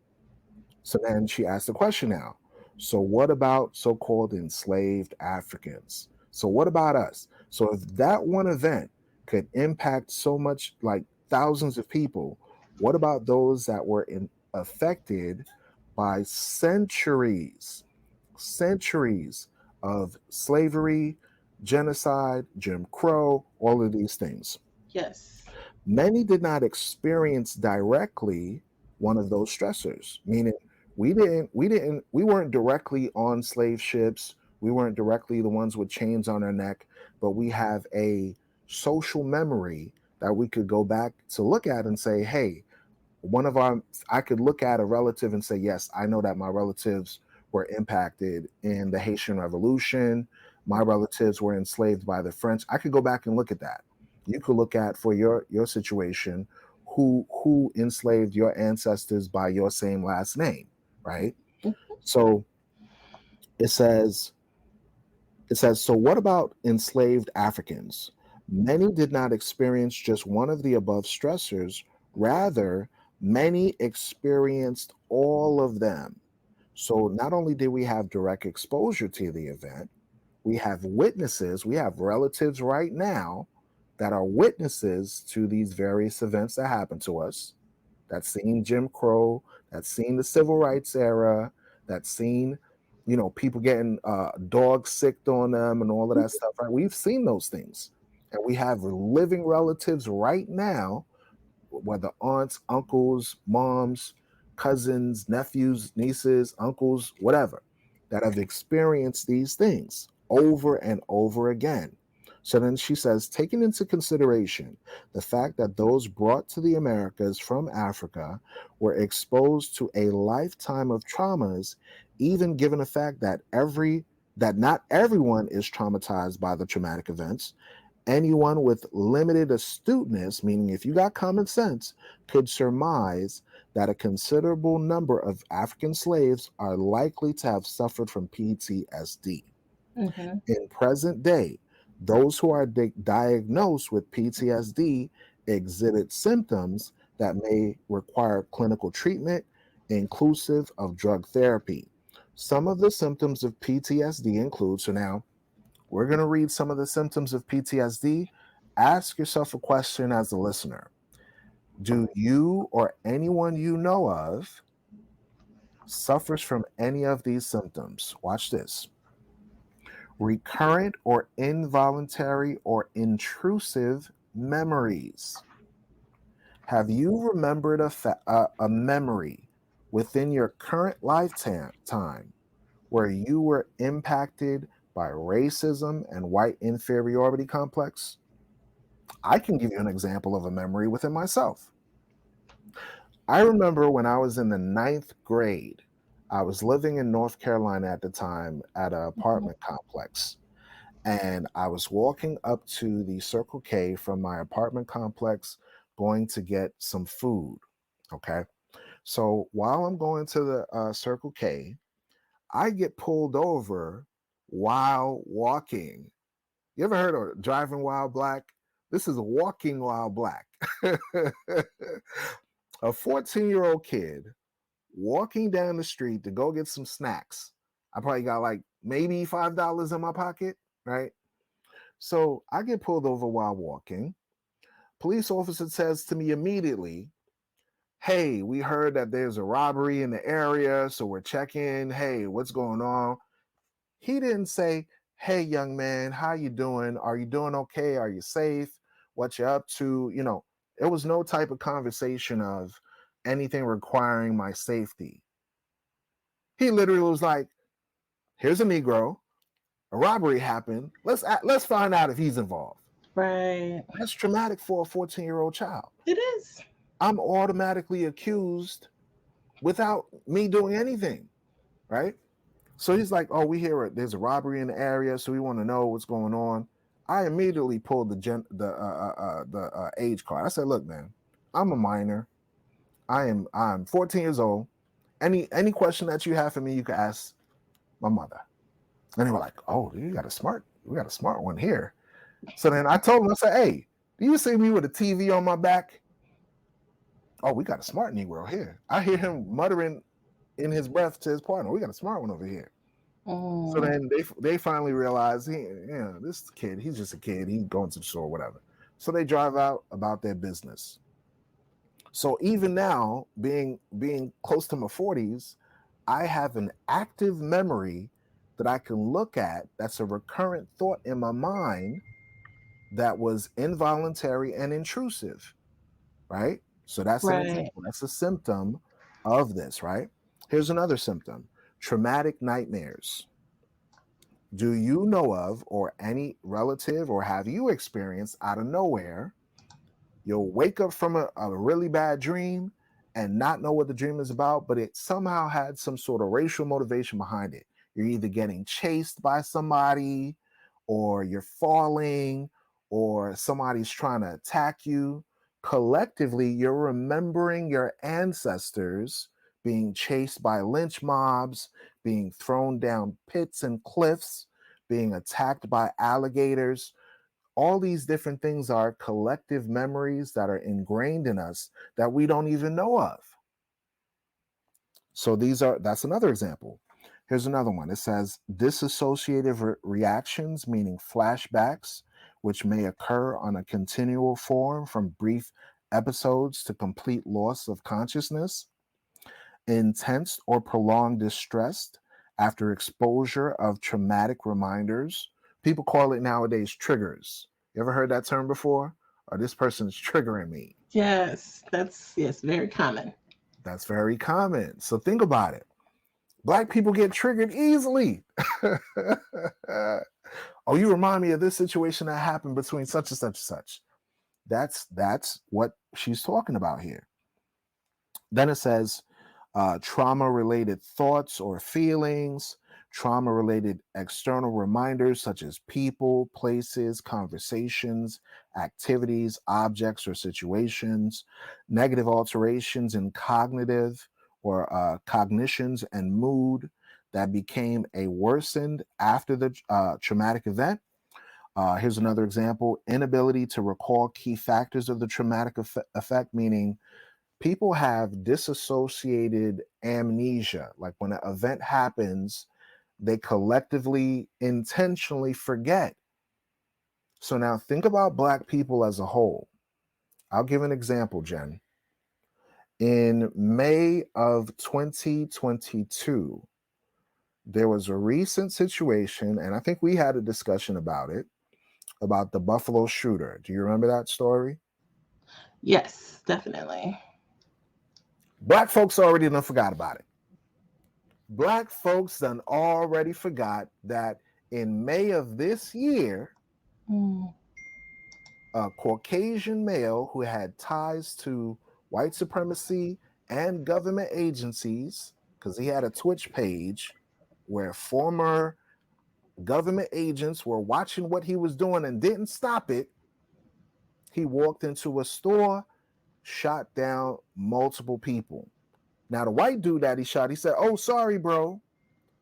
So then she asked the question now. So what about so-called enslaved Africans? So what about us? So if that one event could impact so much like thousands of people, what about those that were affected by centuries of slavery, genocide, Jim Crow, all of these things? Yes. Many did not experience directly one of those stressors, meaning we weren't directly on slave ships, we weren't directly the ones with chains on our neck, but we have a social memory that we could go back to look at and say, hey, one of our I could look at a relative and say, yes, I know that my relatives were impacted in the Haitian Revolution, my relatives were enslaved by the French. I could go back and look at that. You could look at for your situation who enslaved your ancestors by your same last name, right? So it says so what about enslaved Africans? Many did not experience just one of the above stressors, rather, many experienced all of them. So not only did we have direct exposure to the event, we have witnesses, we have relatives right now that are witnesses to these various events that happen to us. that's seen Jim Crow, that's seen the civil rights era, that's seen, people getting dogs sicked on them and all of that stuff. Right? We've seen those things, and we have living relatives right now, whether aunts, uncles, moms, cousins, nephews, nieces, uncles, whatever, that have experienced these things over and over again. So then she says, taking into consideration the fact that those brought to the Americas from Africa were exposed to a lifetime of traumas, even given the fact that not everyone is traumatized by the traumatic events, anyone with limited astuteness, meaning if you got common sense, could surmise that a considerable number of African slaves are likely to have suffered from PTSD. Mm-hmm. In present day, those who are diagnosed with PTSD exhibit symptoms that may require clinical treatment, inclusive of drug therapy. Some of the symptoms of PTSD include, so now we're going to read some of the symptoms of PTSD. Ask yourself a question as a listener. Do you or anyone you know of suffers from any of these symptoms? Watch this. Recurrent or involuntary or intrusive memories. Have you remembered a memory within your current lifetime where you were impacted by racism and white inferiority complex? I can give you an example of a memory within myself. I remember when I was in the ninth grade, I was living in North Carolina at the time at an apartment complex. And I was walking up to the Circle K from my apartment complex, going to get some food. Okay. So while I'm going to the Circle K, I get pulled over while walking. You ever heard of driving while black? This is walking while black. A 14-year-old kid walking down the street to go get some snacks. I probably got like maybe $5 in my pocket, right? So I get pulled over while walking. Police officer says to me immediately, "Hey, we heard that there's a robbery in the area, so we're checking. Hey, what's going on?" He didn't say, "Hey, young man, how you doing? Are you doing okay? Are you safe? What you up to?" It was no type of conversation of anything requiring my safety. He literally was like, "Here's a Negro. A robbery happened. Let's find out if he's involved." Right. That's traumatic for a 14-year-old child. It is. I'm automatically accused without me doing anything, right? So he's like, "Oh, we hear there's a robbery in the area, so we want to know what's going on." I immediately pulled the age card. I said, "Look, man, I'm a minor. I'm 14 years old. Any question that you have for me, you can ask my mother." And they were like, "Oh, we got a smart one here." So then I told him, I said, "Hey, do you see me with a TV on my back?" "Oh, we got a smart Negro here." I hear him muttering in his breath to his partner, "We got a smart one over here." So Mm. then they finally realize, this kid, he's just a kid. He's going to the store, whatever. So they drive out about their business. So even now, being close to my 40s, I have an active memory that I can look at. That's a recurrent thought in my mind that was involuntary and intrusive, right? So that's an Right. example. That's a symptom of this, right? Here's another symptom: traumatic nightmares. Do you know of, or any relative, or have you experienced out of nowhere, you'll wake up from a really bad dream and not know what the dream is about, but it somehow had some sort of racial motivation behind it? You're either getting chased by somebody, or you're falling, or somebody's trying to attack you. Collectively, you're remembering your ancestors being chased by lynch mobs, being thrown down pits and cliffs, being attacked by alligators. All these different things are collective memories that are ingrained in us that we don't even know of. So that's another example. Here's another one. It says dissociative reactions, meaning flashbacks, which may occur on a continual form from brief episodes to complete loss of consciousness, intense or prolonged distress after exposure of traumatic reminders. People call it nowadays triggers. You ever heard that term before? Or this person's triggering me. Yes, that's yes, very common. That's very common. So think about it. Black people get triggered easily. Oh, you remind me of this situation that happened between such and such and such. That's what she's talking about here. Then it says trauma related thoughts or feelings, trauma related external reminders such as people, places, conversations, activities, objects, or situations, negative alterations in cognitive or cognitions and mood that became a worsened after the traumatic event. Here's another example: inability to recall key factors of the traumatic effect, meaning people have disassociated amnesia. Like when an event happens, they collectively intentionally forget. So now think about Black people as a whole. I'll give an example, Jen. In May of 2022, there was a recent situation, and I think we had a discussion about it, about the Buffalo shooter. Do you remember that story? Yes, definitely. Black folks already done forgot about it. Black folks done already forgot that in May of this year, Mm. a Caucasian male who had ties to white supremacy and government agencies, because he had a Twitch page where former government agents were watching what he was doing and didn't stop it. He walked into a store, shot down multiple people. Now, the white dude that he shot, he said, "Oh, sorry, bro."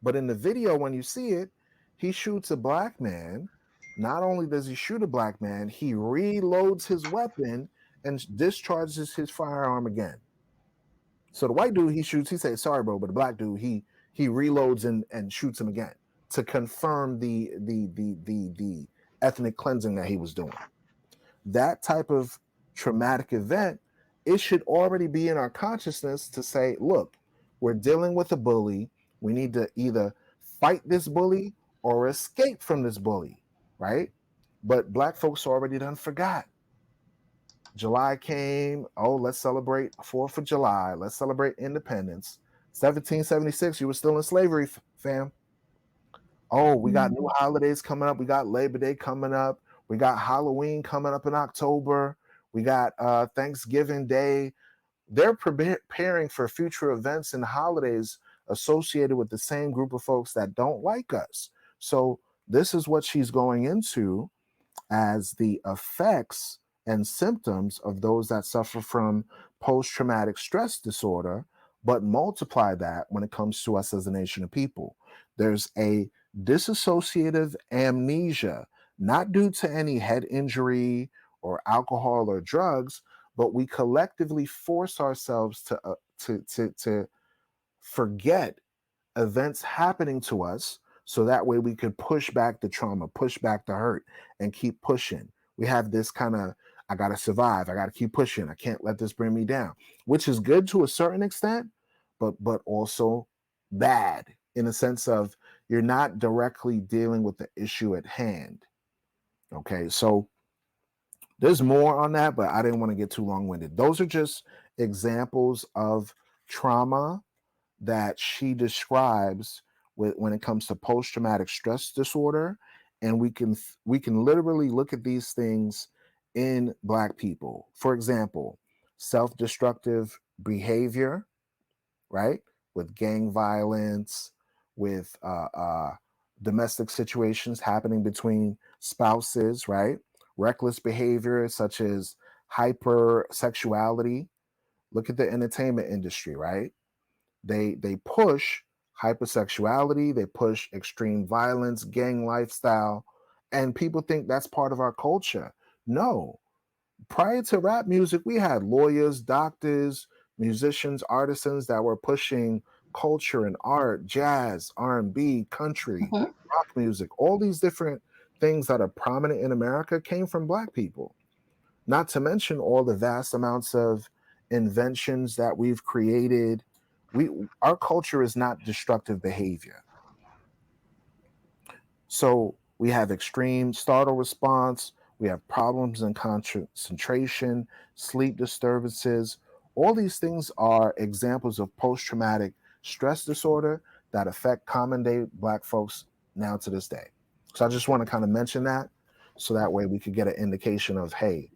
But in the video, when you see it, he shoots a Black man. Not only does he shoot a Black man, he reloads his weapon and discharges his firearm again. So the white dude he shoots, he says, "Sorry, bro," but the Black dude he reloads and shoots him again to confirm the ethnic cleansing that he was doing. That type of traumatic event, it should already be in our consciousness to say, look, we're dealing with a bully. We need to either fight this bully or escape from this bully, right? But Black folks already done forgot. July came. Oh, let's celebrate 4th of July. Let's celebrate independence. 1776, you were still in slavery, fam. Oh, we got new holidays coming up. We got Labor Day coming up. We got Halloween coming up in October. We got Thanksgiving Day. They're preparing for future events and holidays associated with the same group of folks that don't like us. So this is what she's going into as the effects and symptoms of those that suffer from post-traumatic stress disorder, but multiply that when it comes to us as a nation of people. There's a dissociative amnesia, not due to any head injury or alcohol or drugs, but we collectively force ourselves to forget events happening to us so that way we could push back the trauma, push back the hurt, and keep pushing. We have this kind of, I got to survive, I got to keep pushing, I can't let this bring me down, which is good to a certain extent, but also bad in the sense of you're not directly dealing with the issue at hand. Okay, so there's more on that, but I didn't want to get too long-winded. Those are just examples of trauma that she describes when it comes to post-traumatic stress disorder, and we can literally look at these things in Black people. For example, self-destructive behavior, right, with gang violence, with domestic situations happening between spouses, right, reckless behavior such as hypersexuality. Look at the entertainment industry, right? They push hypersexuality, they push extreme violence, gang lifestyle, and people think that's part of our culture. No. Prior to rap music, we had lawyers, doctors, musicians, artisans that were pushing culture and art, jazz, R&B, country, Mhm. rock music. All these different things that are prominent in America came from Black people. Not to mention all the vast amounts of inventions that we've created. Our culture is not destructive behavior. So we have extreme startle response, we have problems in concentration, sleep disturbances. All these things are examples of post traumatic stress disorder that affect common day Black folks now to this day. So I just want to kind of mention that so that way we could get an indication of, hey,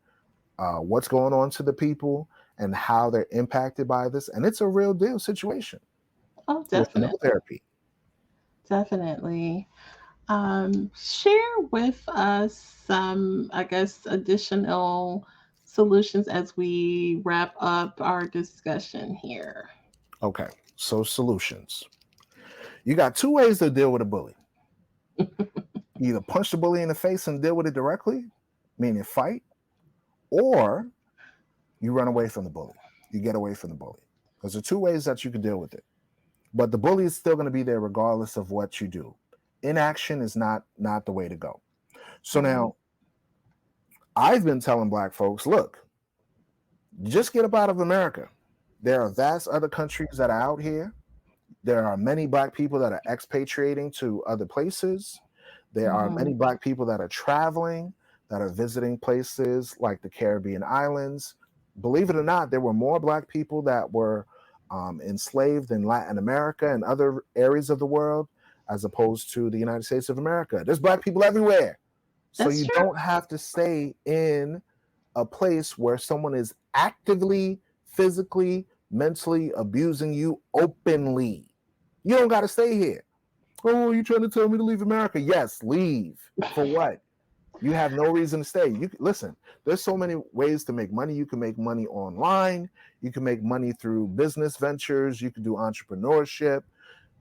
what's going on to the people and how they're impacted by this. And it's a real deal situation Oh, with no definitely. therapy. Definitely. Share with us some, I guess, additional solutions as we wrap up our discussion here. Okay, so solutions. You got two ways to deal with a bully. You either punch the bully in the face and deal with it directly, meaning fight, or you run away from the bully. You get away from the bully. Those are two ways that you can deal with it. But the bully is still going to be there regardless of what you do. Inaction is not the way to go. So Right. now I've been telling Black folks, look, just get up out of America. There are vast other countries that are out here. There are many Black people that are expatriating to other places. There are Mhm. many Black people that are traveling, that are visiting places like the Caribbean islands. Believe it or not, there were more Black people that were enslaved in Latin America and other areas of the world as opposed to the United States of America. There's Black people everywhere. So That's you true. don't have to stay in a place where someone is actively, physically, mentally abusing you openly. You don't got to stay here. Oh, you trying to tell me to leave America? Yes, leave. For what? You have no reason to stay. You listen. There's so many ways to make money. You can make money online. You can make money through business ventures. You can do entrepreneurship.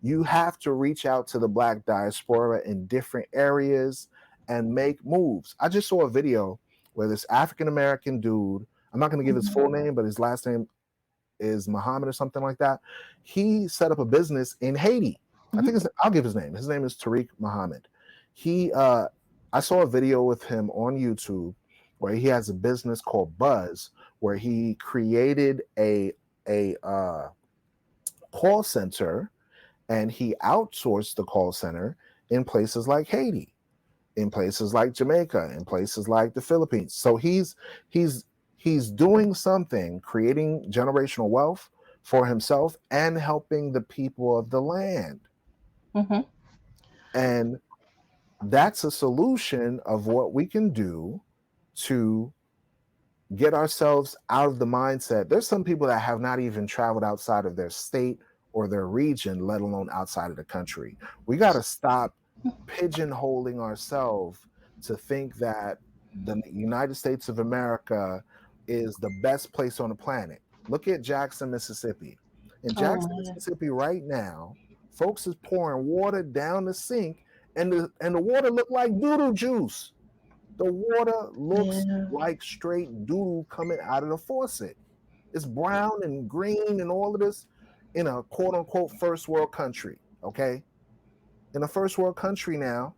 You have to reach out to the Black diaspora in different areas and make moves. I just saw a video where this African American dude, I'm not going to give his Mhm. full name, but his last name is Muhammad or something like that. He set up a business in Haiti. I Mhm. think I'll give his name. His name is Tariq Muhammad. He I saw a video with him on YouTube where he has a business called Buzz, where he created a call center and he outsourced the call center in places like Haiti, in places like Jamaica, in places like the Philippines. So he's he's doing something, creating generational wealth for himself and helping the people of the land. Mhm. And that's a solution of what we can do to get ourselves out of the mindset. There's some people that have not even traveled outside of their state or their region, let alone outside of the country. We got to stop pigeonholing ourselves to think that the United States of America is the best place on the planet. Look at Jackson, Mississippi. In Oh Jackson, man. Mississippi, right now, folks is pouring water down the sink, and the water look like doodle juice. The water looks Yeah. like straight doodle coming out of the faucet. It's brown and green and all of this in a quote unquote first world country. Okay. In a first world country now,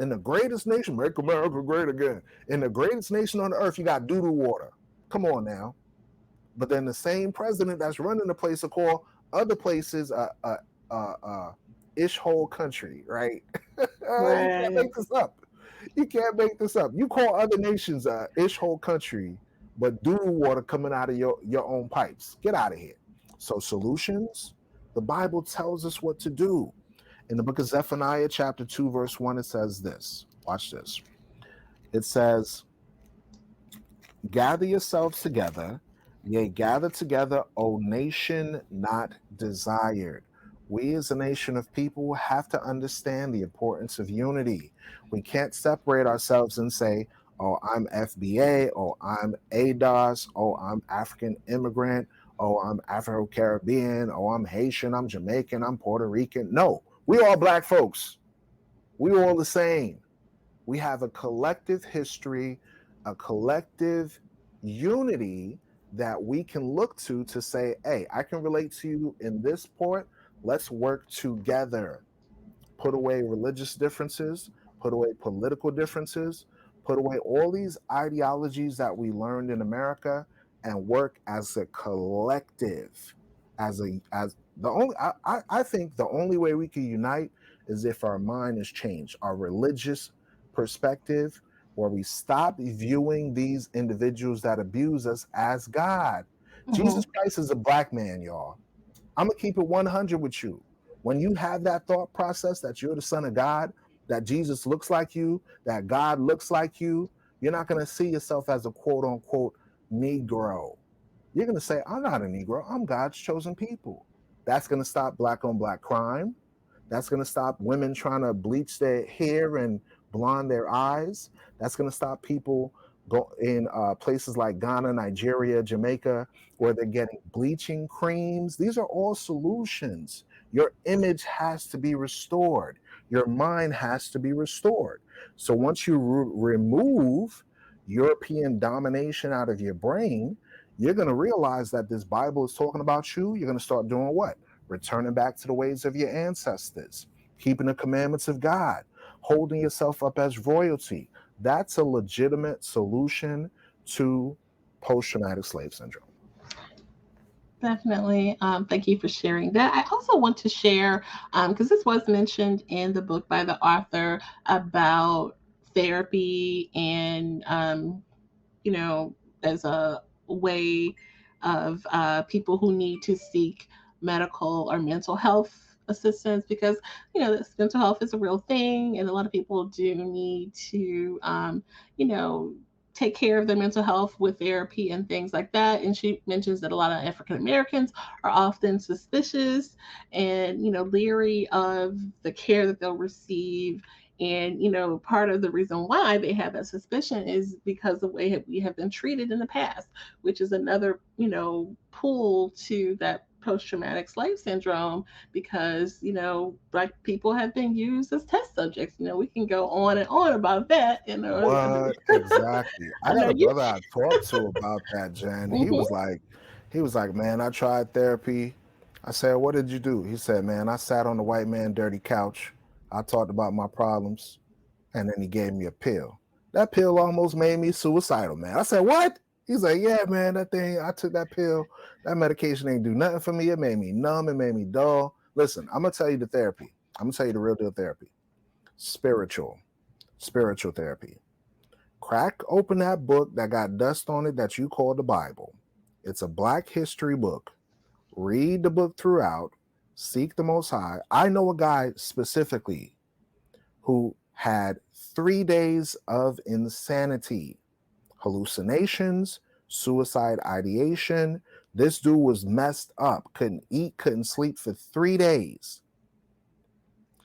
in the greatest nation, make America great again. In the greatest nation on the earth, you got doodle water. Come on now. But then the same president that's running the place will call other places ish hole country, right? You can't Right. make this up. You can't make this up. You call other nations a ish hole country, but doodle water coming out of your own pipes. Get out of here. So solutions, the Bible tells us what to do. In the book of Zephaniah, chapter 2, verse 1, it says this. Watch this. It says, gather yourselves together, yea, gather together, O nation not desired. We as a nation of people have to understand the importance of unity. We can't separate ourselves and say, oh, I'm FBA, oh, I'm ADOS, oh, I'm African immigrant, oh, I'm Afro Caribbean, oh, I'm Haitian, I'm Jamaican, I'm Puerto Rican. No, we all Black folks. We all the same. We have a collective history, a collective unity that we can look to say, hey, I can relate to you in this point. Let's work together. Put away religious differences, put away political differences, put away all these ideologies that we learned in America and work as a collective, as the only I think the only way we can unite is if our mind is changed, our religious perspective, where we stop viewing these individuals that abuse us as God. Mhm. Jesus Christ is a black man, y'all. I'm gonna keep it 100 with you. When you have that thought process that you're the son of God, that Jesus looks like you, that God looks like you, you're not gonna see yourself as a quote unquote Negro. You're gonna say, I'm not a Negro, I'm God's chosen people. That's gonna stop black on black crime. That's going to stop women trying to bleach their hair and blonde their eyes. That's going to stop people go in places like Ghana, Nigeria, Jamaica, where they're getting bleaching creams. These are all solutions. Your image has to be restored. Your mind has to be restored. So once you remove European domination out of your brain, you're going to realize that this Bible is talking about you. You're going to start doing what? Returning back to the ways of your ancestors, keeping the commandments of God, holding yourself up as royalty. That's a legitimate solution to post-traumatic slave syndrome. Definitely. Thank you for sharing that. I also want to share, because this was mentioned in the book by the author about therapy and as a way of people who need to seek medical or mental health assistance, because this mental health is a real thing, and a lot of people do need to you know take care of their mental health with therapy and things like that. And she mentions that a lot of African Americans are often suspicious and leery of the care that they'll receive. And part of the reason why they have that suspicion is because the way we have been treated in the past, which is another pull to that post-traumatic slave syndrome, because black people have been used as test subjects. We can go on and on about that. What exactly? I I got know a you. brother I talked to about that, Jen. Mhm. He was like, man, I tried therapy. I said, what did you do? He said, man, I sat on the white man dirty couch. I talked about my problems, and then he gave me a pill. That pill almost made me suicidal, man. I said, what? He's like, yeah, man, that thing, I took that pill. That medication ain't do nothing for me. It made me numb. It made me dull. Listen, I'm going to tell you the therapy. I'm going to tell you the real deal therapy. Spiritual therapy. Crack open that book that got dust on it that you call the Bible. It's a Black history book. Read the book throughout. Seek the Most High. I know a guy specifically who had 3 days of insanity, hallucinations, suicide ideation. This dude was messed up, couldn't eat, couldn't sleep for 3 days.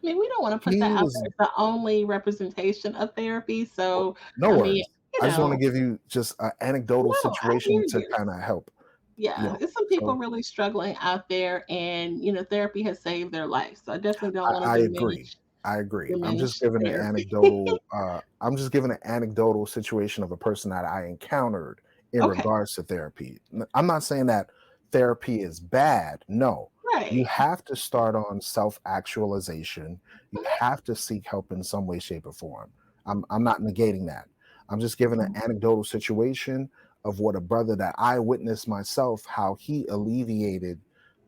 I mean, we don't want to put that He out was there as the only representation of therapy. So, no I mean, worries. I just want to give you just an anecdotal no, I hear situation to you. kind of help. Yeah, it's some people So really struggling out there, and therapy has saved their life. So I definitely don't want to I agree. diminish I agree. diminish therapy. I'm just giving an anecdotal situation of a person that I encountered in Okay, regards to therapy. I'm not saying that therapy is bad. No. You right. have to start on self-actualization. You have to seek help in some way, shape, or form. I'm not negating that. I'm just giving an Mhm. anecdotal situation of what a brother that I witnessed myself, how he alleviated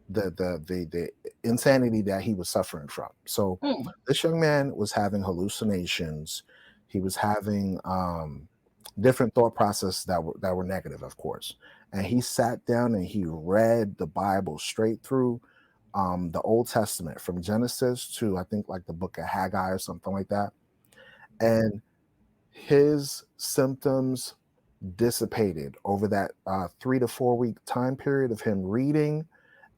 the insanity that he was suffering from. So Mm. this young man was having hallucinations. He was having different thought processes that were negative, of course. And he sat down and he read the Bible straight through, the Old Testament from Genesis to I think like the book of Haggai or something like that. And his symptoms dissipated over that 3 to 4 week time period of him reading,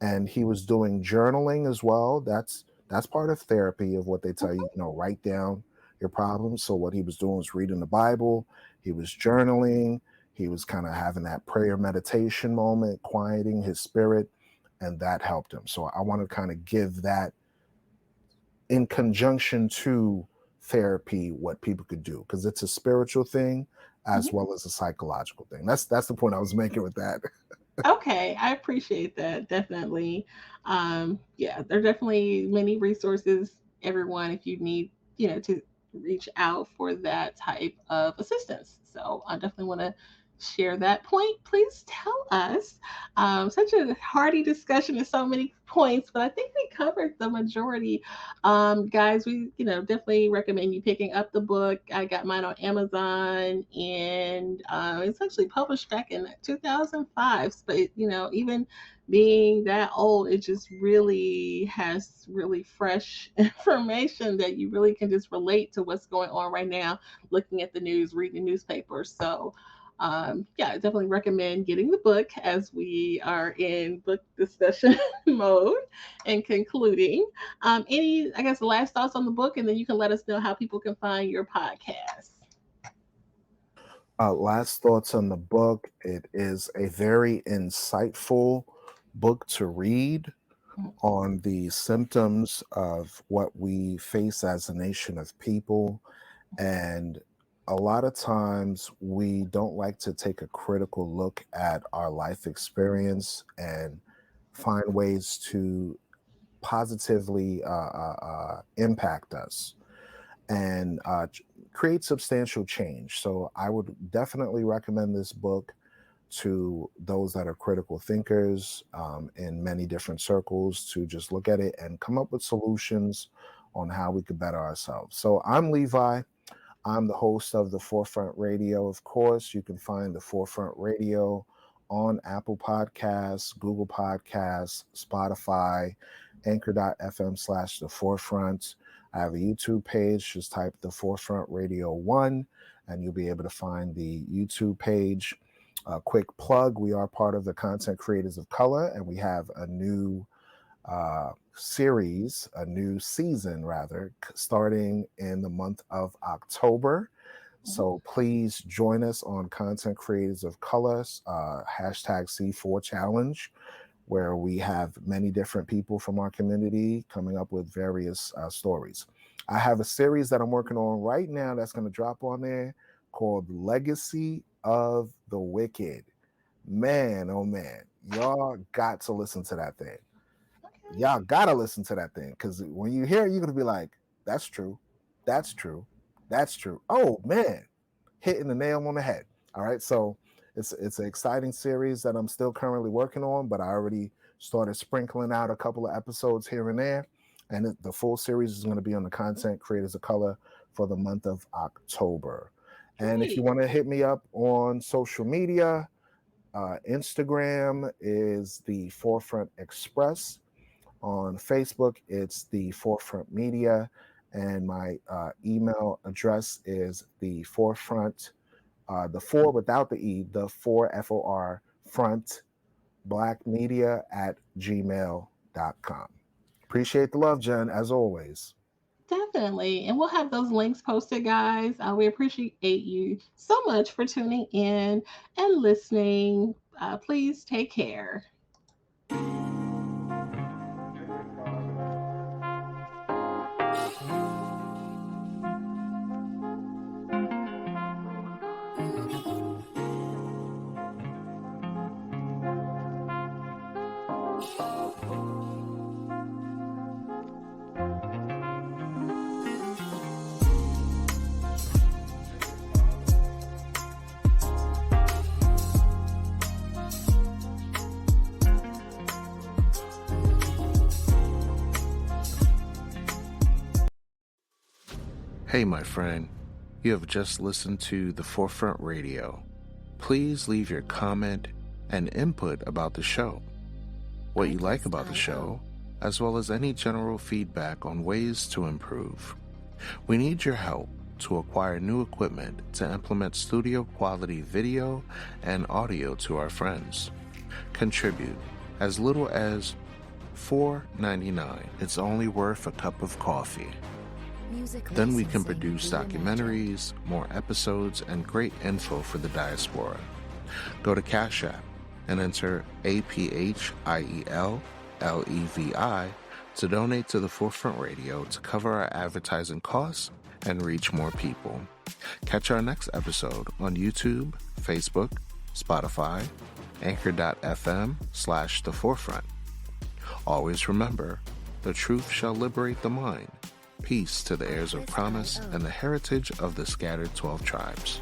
and he was doing journaling as well. That's part of therapy of what they tell you, write down your problems. So what he was doing was reading the Bible, he was journaling, he was kind of having that prayer meditation moment, quieting his spirit, and that helped him. So I want to kind of give that in conjunction to therapy, what people could do, because it's a spiritual thing as Mhm. well as a psychological thing. That's the point I was making with that. Okay, I appreciate that. Definitely. Yeah, there are definitely many resources, everyone, if you need, to reach out for that type of assistance. So I definitely want to share that point. Please tell us. Such a hearty discussion and so many points, but I think we covered the majority. Guys, we definitely recommend you picking up the book. I got mine on Amazon, and it's actually published back in 2005. But even being that old, it just really has really fresh information that you really can just relate to what's going on right now, looking at the news, reading the newspapers. So, yeah, I definitely recommend getting the book as we are in book discussion mode and concluding. Any, I guess, last thoughts on the book, and then you can let us know how people can find your podcast. Last thoughts on the book. It is a very insightful book to read on the symptoms of what we face as a nation of people. And a lot of times we don't like to take a critical look at our life experience and find ways to positively impact us and create substantial change. So I would definitely recommend this book to those that are critical thinkers in many different circles to just look at it and come up with solutions on how we could better ourselves. So I'm Levi. I'm the host of the Forefront Radio. Of course, you can find the Forefront Radio on Apple Podcasts, Google Podcasts, Spotify, anchor.fm/the Forefront. I have a YouTube page. Just type the Forefront Radio 1 and you'll be able to find the YouTube page. A quick plug, we are part of the Content Creators of Color, and we have a new series, a new season rather, starting in the month of October. So please join us on Content Creators of Color, hashtag C4 Challenge, where we have many different people from our community coming up with various stories. I have a series that I'm working on right now that's going to drop on there called Legacy of the Wicked. Man, oh man, y'all got to listen to that thing. Y'all gotta listen to that thing, because when you hear it, you're gonna be like, that's true, that's true, that's true. Oh man, hitting the nail on the head. All right, so it's an exciting series that I'm still currently working on, but I already started sprinkling out a couple of episodes here and there, and the full series is going to be on the Content Creators of Color for the month of October. And if you want to hit me up on social media, Instagram is the Forefront Express. On Facebook, it's the Forefront Media, and my email address is the Forefront, the 4 without the E, the 4 FOR front blackmedia at gmail.com. Appreciate the love, Jen, as always. Definitely. And we'll have those links posted, guys. We appreciate you so much for tuning in and listening. Please take care. Hey, my friend, you have just listened to the Forefront Radio. Please leave your comment and input about the show, what you like about the show, as well as any general feedback on ways to improve. We need your help to acquire new equipment to implement studio quality video and audio to our friends. Contribute as little as $4.99. It's only worth a cup of coffee. Then we can produce documentaries, more episodes, and great info for the Diaspora. Go to Cash App and enter APHIELLEVI to donate to the Forefront Radio to cover our advertising costs and reach more people. Catch our next episode on YouTube, Facebook, Spotify, anchor.fm/The Forefront. Always remember, the truth shall liberate the mind. peace to the heirs of promise and the heritage of the scattered 12 tribes.